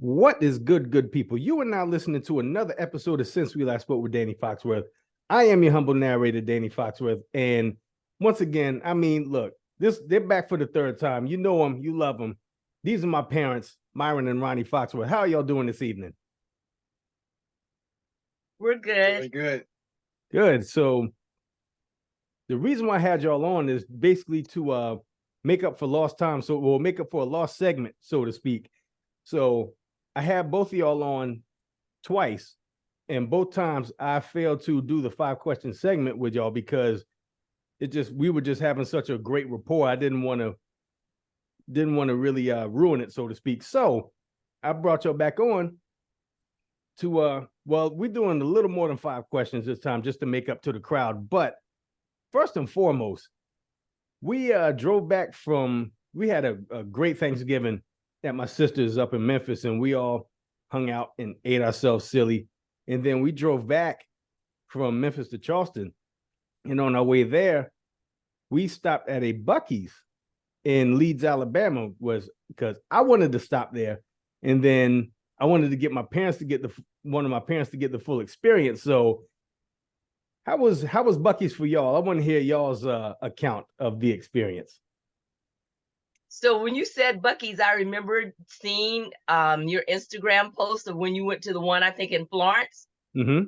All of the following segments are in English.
What is good people? You are now listening to another episode of Since We Last Spoke with Danny Foxworth. I am your humble narrator, Danny Foxworth. And once again, I mean, look, they're back for the third time. You know them, you love them. These are my parents, Myron and Ronnie Foxworth. How are y'all doing this evening? We're good. Doing good. Good. So the reason why I had y'all on is basically to make up for lost time. So we'll make up for a lost segment, so to speak. So I had both of y'all on twice, and both times I failed to do the 5-question segment with y'all because we were just having such a great rapport. I didn't want to really ruin it, so to speak. So I brought y'all back on to we're doing a little more than 5 questions this time just to make up to the crowd. But first and foremost, we drove back we had a great Thanksgiving at my sister's up in Memphis, and we all hung out and ate ourselves silly. And then we drove back from Memphis to Charleston. And on our way there, we stopped at a Buc-ees in Leeds, Alabama, was because I wanted to stop there. And then I wanted to get one of my parents to get the full experience. So how was Buc-ees for y'all? I want to hear y'all's account of the experience. So when you said Buc-ees, I remembered seeing your Instagram post of when you went to the one, I think, in Florence. Mm-hmm.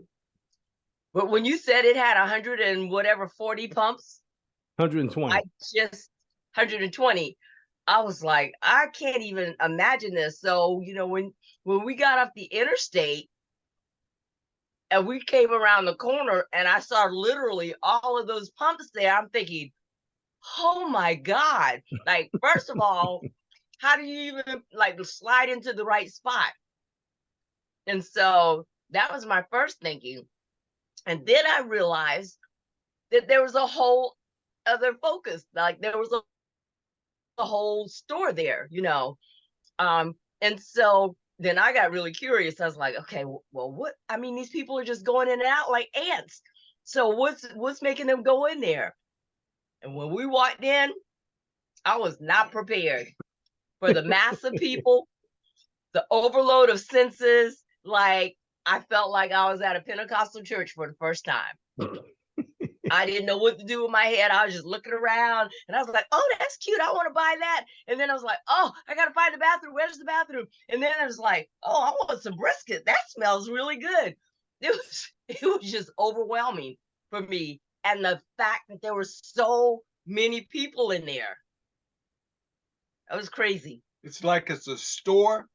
But when you said it had 100 and whatever 40 pumps, 120. 120. I was like, I can't even imagine this. So, when we got off the interstate and we came around the corner and I saw literally all of those pumps there, I'm thinking, oh my God. Like, first of all, how do you even slide into the right spot? And so that was my first thinking. And then I realized that there was a whole other focus. Like there was a whole store there, and so then I got really curious. I was like, okay, well, what? I mean, these people are just going in and out like ants. So what's making them go in there? And when we walked in, I was not prepared for the mass of people, the overload of senses. Like, I felt like I was at a Pentecostal church for the first time. I didn't know what to do with my head. I was just looking around and I was like, oh, that's cute. I want to buy that. And then I was like, oh, I got to find the bathroom. Where's the bathroom? And then I was like, oh, I want some brisket. That smells really good. It was just overwhelming for me. And the fact that there were so many people in there. That was crazy. It's like it's a store,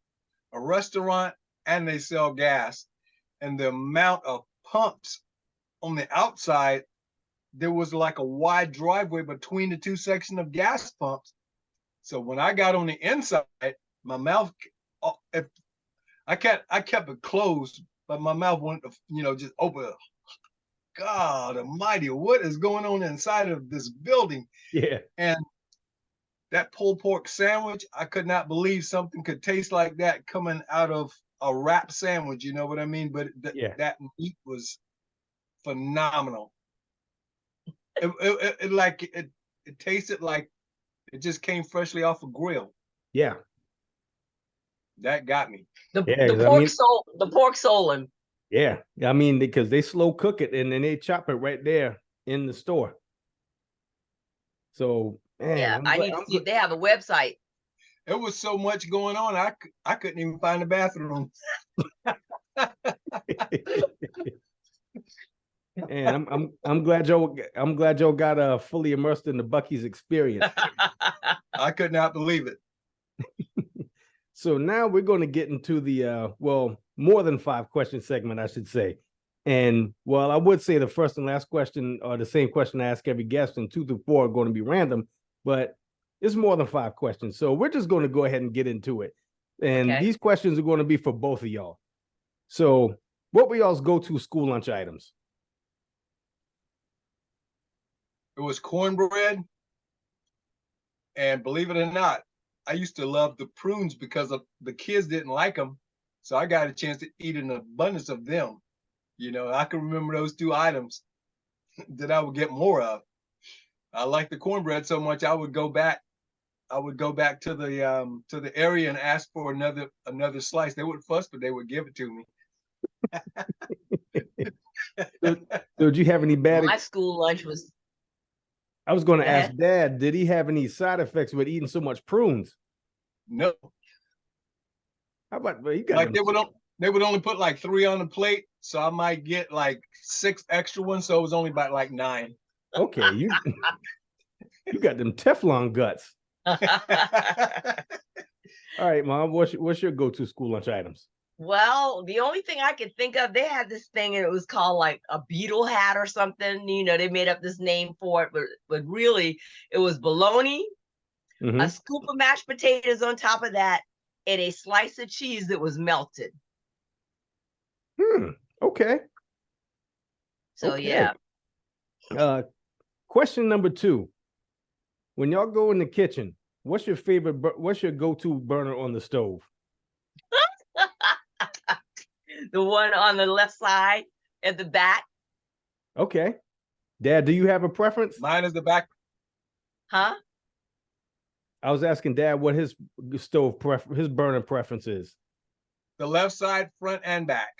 a restaurant, and they sell gas. And the amount of pumps on the outside, there was like a wide driveway between the two sections of gas pumps. So when I got on the inside, my mouth, I kept it closed, but my mouth wanted to, just open. God almighty, what is going on inside of this building? Yeah. And that pulled pork sandwich, I could not believe something could taste like that coming out of a wrap sandwich, you know what I mean? But that meat was phenomenal. It tasted like it just came freshly off a grill. Yeah. That got me. The pork soling. Yeah. I mean, because they slow cook it and then they chop it right there in the store. So, man, yeah, I need to see if they have a website. There was so much going on, I couldn't even find the bathroom. And I'm glad y'all got fully immersed in the Buc-ees experience. I could not believe it. So now we're going to get into the more than 5-question segment, I should say. And I would say the first and last question are the same question I ask every guest, and 2 through 4 are going to be random, but it's more than 5 questions. So we're just going to go ahead and get into it. And These questions are going to be for both of y'all. So what were y'all's go-to school lunch items? It was cornbread. And believe it or not, I used to love the prunes because of the kids didn't like them. So I got a chance to eat an abundance of them. I can remember those 2 items that I would get more of. I liked the cornbread so much, I would go back I would go back to the area and ask for another slice. They would fuss, but they would give it to me. So, did you have any bad? My school lunch was. I was going to Go ask ahead. Dad, did he have any side effects with eating so much prunes? No, How about, well, you got like them. they would only put like 3 on the plate, so I might get like 6 extra ones. So it was only about like 9. Okay, you got them Teflon guts. All right, Mom, what's your go-to school lunch items? Well, the only thing I could think of, they had this thing and it was called like a beetle hat or something. You know, they made up this name for it, but really it was bologna, a scoop of mashed potatoes on top of that, and a slice of cheese that was melted. Okay. So Okay. yeah. Question number 2. When y'all go in the kitchen, what's your go-to burner on the stove? The one on the left side at the back. Okay. Dad, do you have a preference? Mine is the back. Huh? I was asking Dad what his burner preference is. The left side, front and back.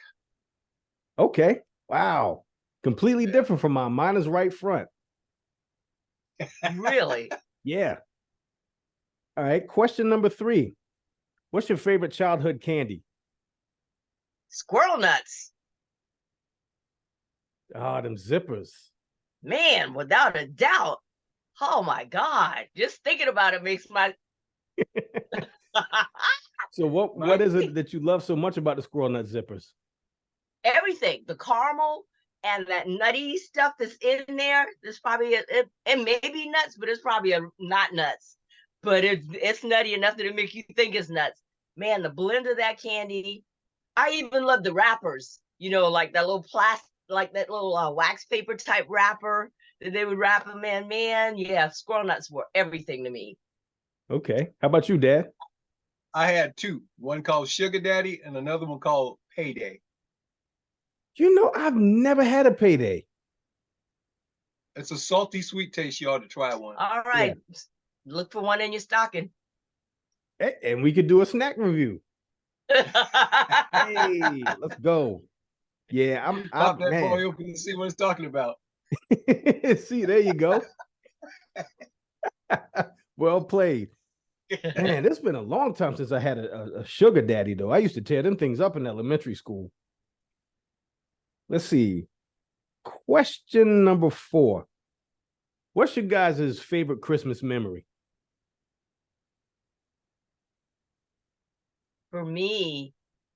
Okay. Wow. Completely different from mine. Mine is right front. Really? Yeah. All right. Question number 3. What's your favorite childhood candy? Squirrel nuts. Ah, them zippers. Man, without a doubt. Oh my God. Just thinking about it makes my So what is it that you love so much about the squirrel nut zippers? everything. The caramel and that nutty stuff that's in there. There's probably it may be nuts, but it's probably not nuts. But it's nutty enough that it make you think it's nuts. Man, the blend of that candy. I even love the wrappers, you know, like that little like that little wax paper type wrapper that they would wrap them in. Man, yeah, squirrel nuts were everything to me. Okay. How about you, Dad? I had 2. One called Sugar Daddy and another one called Payday. You know, I've never had a payday. It's a salty sweet taste. You ought to try one. All right. Yeah. Look for one in your stocking. And we could do a snack review. Hey, let's go. Yeah, Pop that boy open and see what it's talking about. See, there you go. Well played. Man, it's been a long time since I had a sugar daddy, though. I used to tear them things up in elementary school. Let's see. Question number 4. What's your guys' favorite Christmas memory? For me,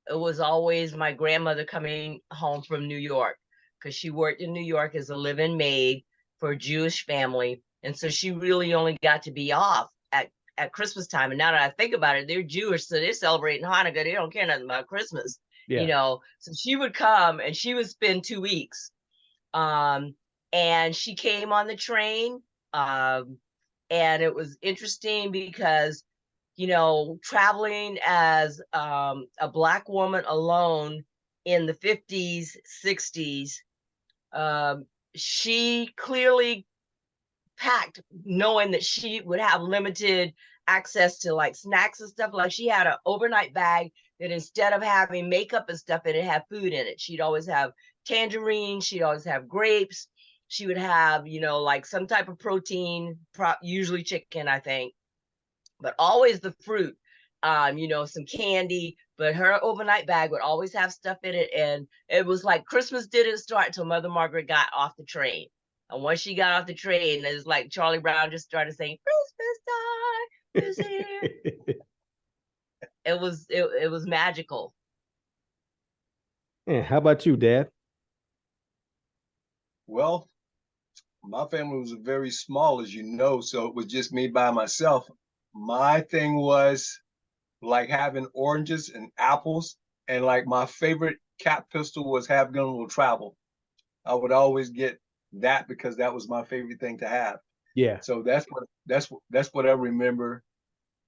it was always my grandmother coming home from New York because she worked in New York as a live-in maid for a Jewish family. And so she really only got to be off at Christmas time. And now that I think about it, they're Jewish, so they're celebrating Hanukkah. They don't care nothing about Christmas, you know. So she would come and she would spend 2 weeks. And she came on the train. And it was interesting because, you know, traveling as a Black woman alone in the 50s, 60s, she clearly packed knowing that she would have limited access to like snacks and stuff. Like she had an overnight bag that instead of having makeup and stuff, it had food in it. She'd always have tangerines. She'd always have grapes. She would have, you know, like some type of protein, usually chicken, I think, but always the fruit, you know, some candy, but her overnight bag would always have stuff in it. And it was like Christmas didn't start until Mother Margaret got off the train. And once she got off the train, it was like Charlie Brown just started saying, Christmas time is here. It was magical. Yeah, how about you, Dad? Well, my family was very small, as you know, so it was just me by myself. My thing was like having oranges and apples, and like my favorite cat pistol was Have Gun Will Travel. I would always get that because that was my favorite thing to have. Yeah. So that's what I remember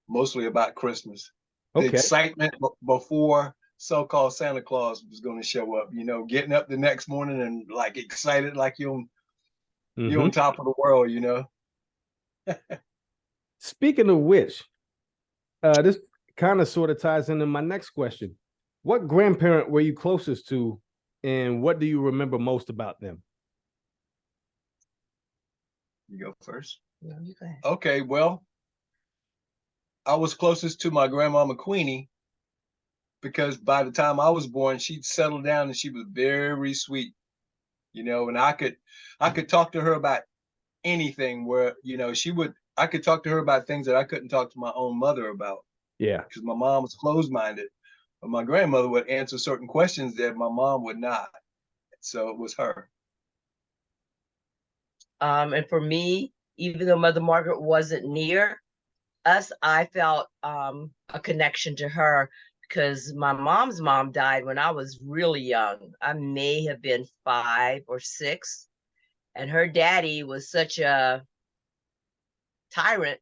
mostly about Christmas. The excitement before so-called Santa Claus was going to show up, you know, getting up the next morning and like excited like you're on top of the world, you know. Speaking of which, this kind of sort of ties into my next question. What grandparent were you closest to, and what do you remember most about them? You go first. No, you go ahead. Okay, well, I was closest to my grandmama Queenie because by the time I was born, she'd settled down and she was very sweet, and I could talk to her about anything where, I could talk to her about things that I couldn't talk to my own mother about Yeah. because my mom was closed-minded. But my grandmother would answer certain questions that my mom would not. So it was her. And for me, even though Mother Margaret wasn't near us, I felt a connection to her because my mom's mom died when I was really young. I may have been 5 or 6. And her daddy was such a tyrant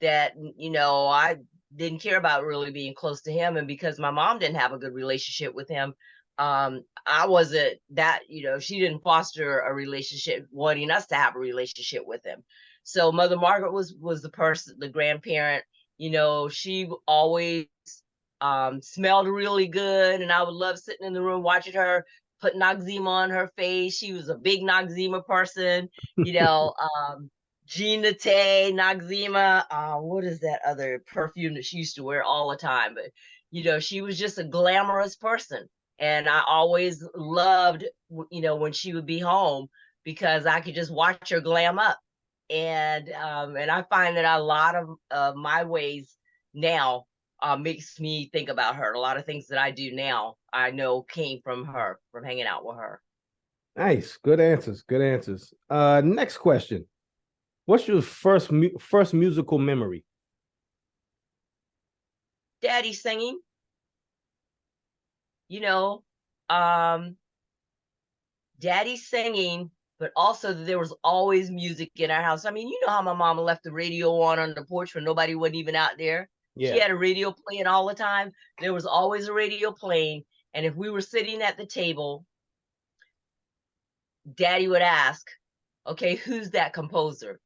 that, I didn't care about really being close to him. And because my mom didn't have a good relationship with him, I wasn't that, she didn't foster a relationship wanting us to have a relationship with him. So Mother Margaret was the person, the grandparent. She always smelled really good, and I would love sitting in the room watching her put Noxzema on her face. She was a big Noxzema person. Gina Tay, Noxzema, what is that other perfume that she used to wear all the time? But she was just a glamorous person. And I always loved, when she would be home because I could just watch her glam up. And I find that a lot of my ways now makes me think about her. A lot of things that I do now, I know came from her, from hanging out with her. Nice. Good answers. Good answers. Next question. What's your first musical memory? Daddy singing. Daddy singing, but also there was always music in our house. I mean, you know how my mama left the radio on the porch when nobody wasn't even out there. Yeah. She had a radio playing all the time. There was always a radio playing. And if we were sitting at the table, Daddy would ask, okay, who's that composer?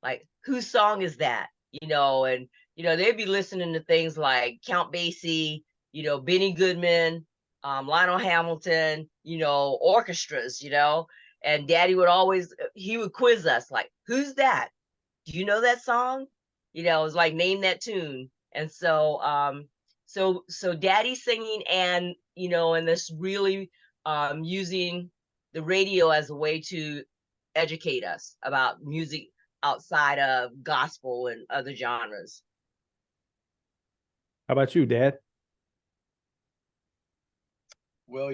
Like, whose song is that? And they'd be listening to things like Count Basie, Benny Goodman, Lionel Hamilton, orchestras, and Daddy would always, he would quiz us like, who's that? Do you know that song? It was like, name that tune. And so Daddy singing and, and this really using the radio as a way to educate us about music outside of gospel and other genres. How about you, Dad? Well,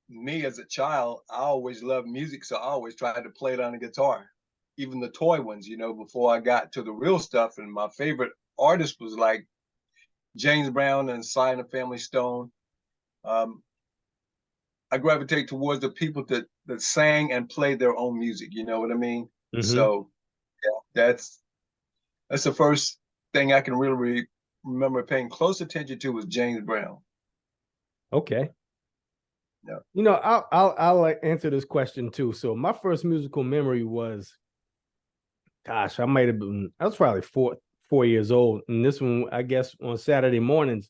me as a child, I always loved music, so I always tried to play it on the guitar, even the toy ones, before I got to the real stuff. And my favorite artist was like James Brown and Sly and the Family Stone. I gravitate towards the people that sang and played their own music. You know what I mean? Mm-hmm. So yeah, that's the first thing I can really remember paying close attention to was James Brown. Okay. Yeah. I'll answer this question too. So my first musical memory was, gosh, I was probably 4 years old. And this one, I guess on Saturday mornings,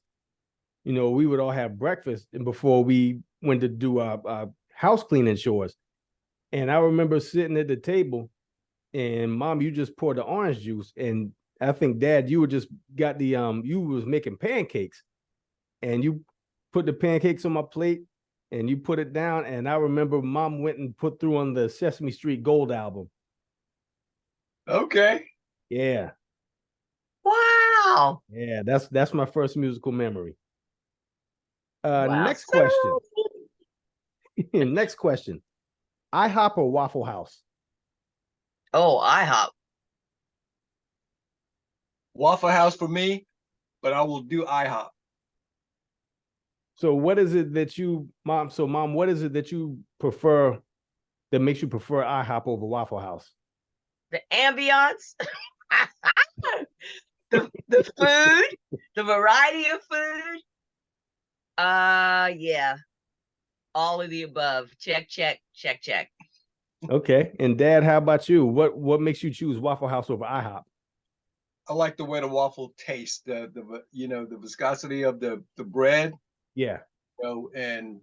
we would all have breakfast and before we went to do our house cleaning chores. And I remember sitting at the table and Mom, you just poured the orange juice. And I think Dad, you just got you was making pancakes and you put the pancakes on my plate and you put it down. And I remember Mom went and put through on the Sesame Street Gold album. Okay. Yeah. Wow. Yeah, that's my first musical memory. Wow. Next question. Next question. IHOP or Waffle House? Oh, IHOP. Waffle House for me, but I will do IHOP. So what is it that Mom, what is it that you prefer that makes you prefer IHOP over Waffle House? The ambiance, the food, the variety of food. Yeah. All of the above. Check. Okay. And Dad, how about you? What makes you choose Waffle House over IHOP? I like the way the waffle tastes, the you know, the viscosity of the bread, Yeah. you know, and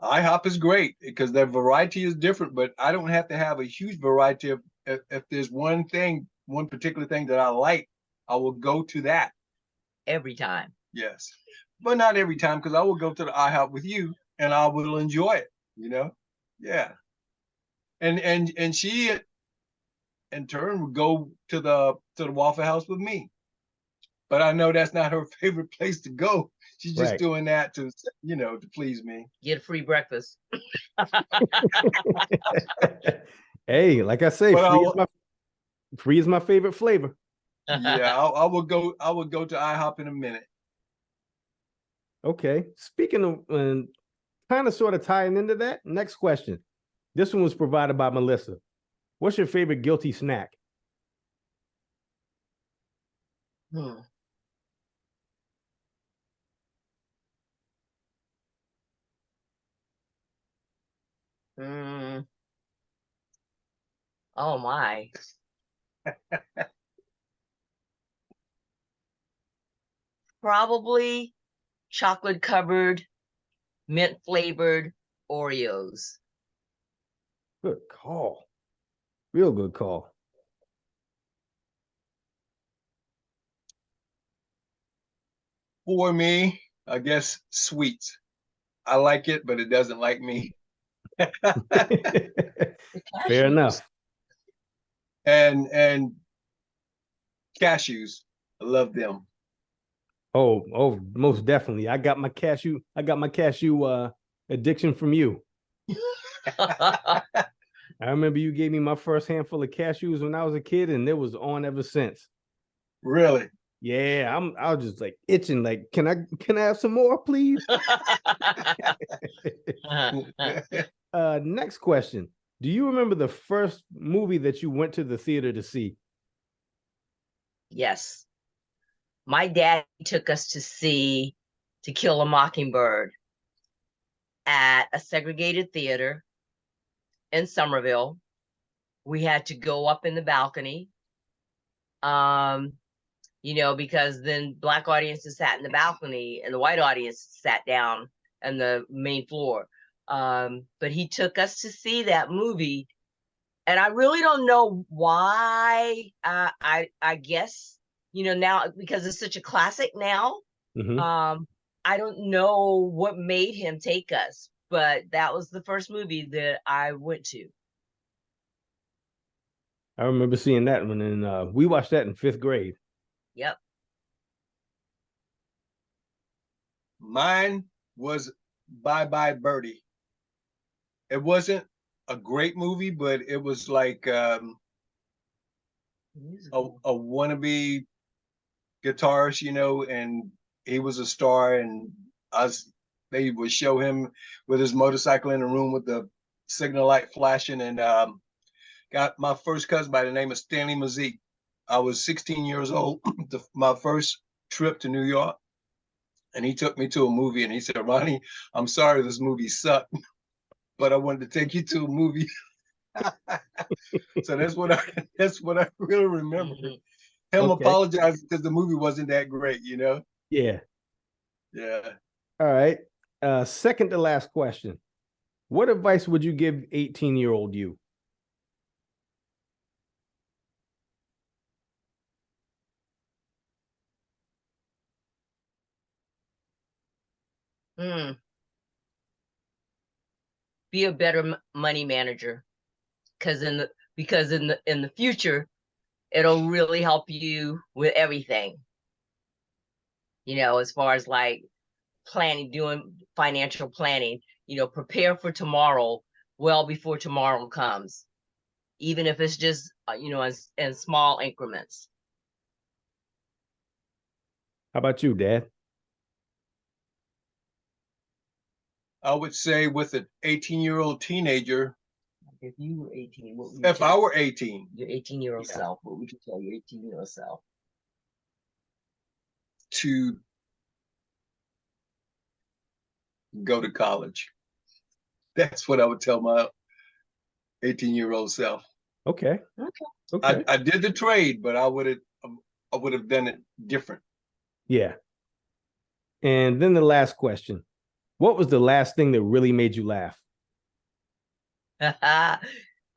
IHOP is great because their variety is different, but I don't have to have a huge variety of if there's one particular thing that I like, I will go to that. Every time. Yes. But not every time, because I will go to the IHOP with you and I will enjoy it, you know? Yeah. And she in turn would go to the Waffle House with me. But I know that's not her favorite place to go. She's just Right. doing that to, you know, to please me. Get a free breakfast. Hey, like I say, But free is my favorite flavor. yeah, I will go. I will go to IHOP in a minute. Okay. Speaking of, kind of sort of tying into that, next question. This one was provided by Melissa. What's your favorite guilty snack? Hmm. Mm. Oh my. Probably chocolate covered, mint flavored Oreos. Good call. Real good call. For me, I guess sweets. I like it, but it doesn't like me. Fair enough. And cashews, I love them. Oh, most definitely. I got my cashew addiction from you. I remember you gave me my first handful of cashews when I was a kid, and it was on ever since. Really? Yeah, I was just like itching, like, can I have some more, please? Next question. Do you remember the first movie that you went to the theater to see? Yes. My dad took us to see To Kill a Mockingbird at a segregated theater in Somerville. We had to go up in the balcony. You know, because then Black audiences sat in the balcony and the white audience sat down on the main floor. But he took us to see that movie. And I really don't know why. I guess, you know, now because it's such a classic now. Mm-hmm. I don't know what made him take us, but that was the first movie that I went to. I remember seeing that one, and we watched that in 5th grade. Yep. Mine was Bye Bye Birdie. It wasn't a great movie, but it was like a wannabe guitarist, you know, and he was a star, and they would show him with his motorcycle in the room with the signal light flashing, and got my first cousin by the name of Stanley Mazik. I was 16 years old, my first trip to New York, and he took me to a movie, and he said, Ronnie, I'm sorry this movie sucked, but I wanted to take you to a movie. So that's what I really remember. Him Okay. apologizing because the movie wasn't that great, you know? Yeah. Yeah. All right. Second to last question. What advice would you give 18-year-old you? Be a better money manager, because in the future, it'll really help you with everything. You know, as far as like planning, doing financial planning, you know, prepare for tomorrow well before tomorrow comes, even if it's just, you know, in small increments. How about you, Dad? I would say with an 18-year-old teenager, If you were 18, what would you if I tell were 18, your 18-year-old Yeah. self? What would you tell your 18-year-old self? to go to college. That's what I would tell my 18-year-old self. Okay. Okay. Okay. I did the trade, but I would have I would have done it different. Yeah. And then the last question. What was the last thing that really made you laugh? I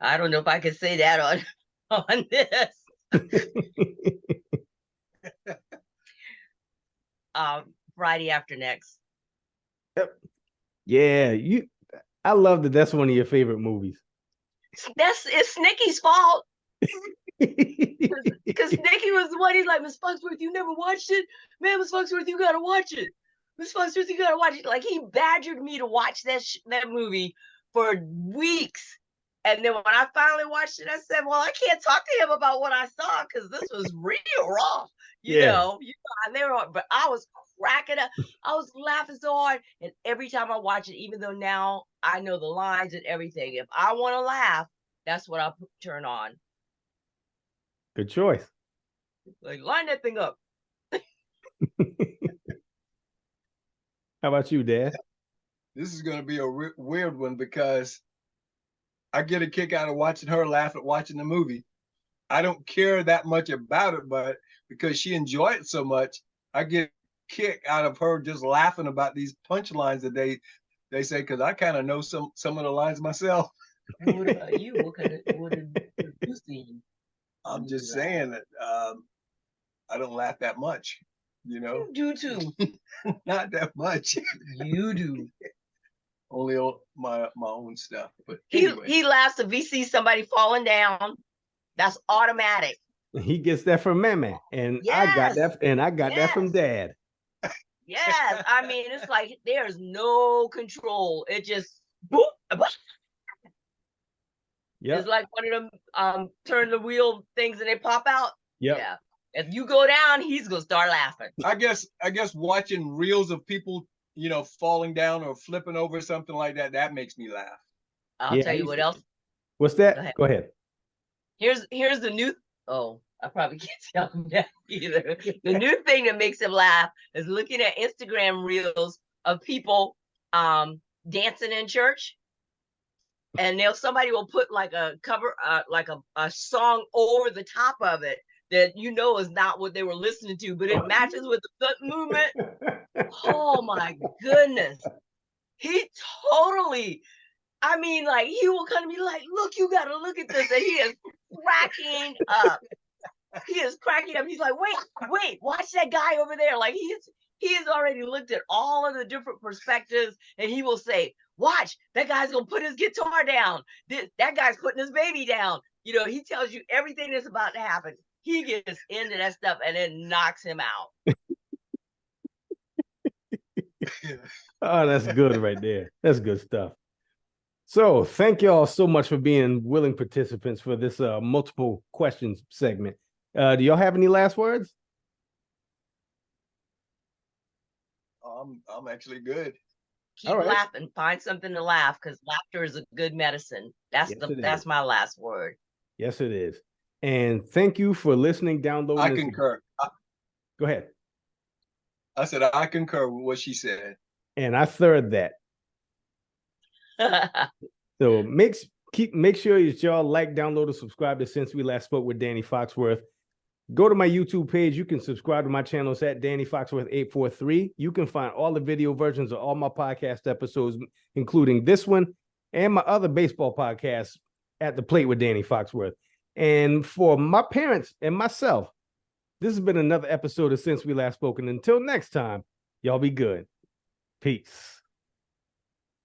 don't know if I can say that on this. Friday after next. Yep. Yeah, I love that that's one of your favorite movies. It's Nikki's fault. Because Nikki was the one, he's like, Miss Foxworth, you never watched it? Man, Miss Foxworth, you gotta watch it. Miss Foxworth, you gotta watch it. Like, he badgered me to watch that movie for weeks. And then when I finally watched it, I said, well, I can't talk to him about what I saw because this was real raw. You know, but I was cracking up. I was laughing so hard. And every time I watch it, even though now I know the lines and everything, if I want to laugh, that's what I'll turn on. Good choice. Like, line that thing up. How about you, Dad? This is going to be a weird one because I get a kick out of watching her laugh at watching the movie. I don't care that much about it, but because she enjoyed it so much, I get a kick out of her just laughing about these punchlines that they say, because I kind of know some of the lines myself. What about you? What have you seen? I'm just saying that I don't laugh that much, you know. You do too. Not that much. You do. Only my own stuff. But anyway. He laughs if he sees somebody falling down. That's automatic. He gets that from Mama, and yes. I got that from Dad. Yes, I mean, it's like there's no control. It just boop. Yep. It's like one of them turn the wheel things and they pop out. Yep. Yeah. If you go down, he's gonna start laughing. I guess watching reels of people, you know, falling down or flipping over something like that makes me laugh. I'll tell you what else. What's that? Go ahead. Here's the new. Oh, I probably can't tell him that either. The new thing that makes him laugh is looking at Instagram reels of people dancing in church. And somebody will put like a cover, like a song over the top of it that you know is not what they were listening to, but it matches with the foot movement. Oh my goodness. He totally, I mean, like, he will kind of be like, look, you got to look at this. And he is cracking up. He is cracking up. He's like, wait, watch that guy over there. Like, he has already looked at all of the different perspectives, and he will say, watch, that guy's going to put his guitar down. That guy's putting his baby down. You know, he tells you everything that's about to happen. He gets into that stuff, and it knocks him out. Oh, that's good right there. That's good stuff. So thank y'all so much for being willing participants for this multiple questions segment. Do y'all have any last words? I'm actually good. Keep laughing. Find something to laugh, because laughter is a good medicine. That's my last word. Yes, it is. And thank you for listening, downloading. I concur. Go ahead. I said I concur with what she said. And I third that. So make sure that y'all like, download, and subscribe to Since We Last Spoke with Danny Foxworth. Go to my YouTube page. You can subscribe to my channel. It's at Danny Foxworth 843. You can find all the video versions of all my podcast episodes, including this one and my other baseball podcasts at The Plate with Danny Foxworth. And for my parents and myself, this has been another episode of Since We Last Spoke. And until next time, y'all be good. Peace.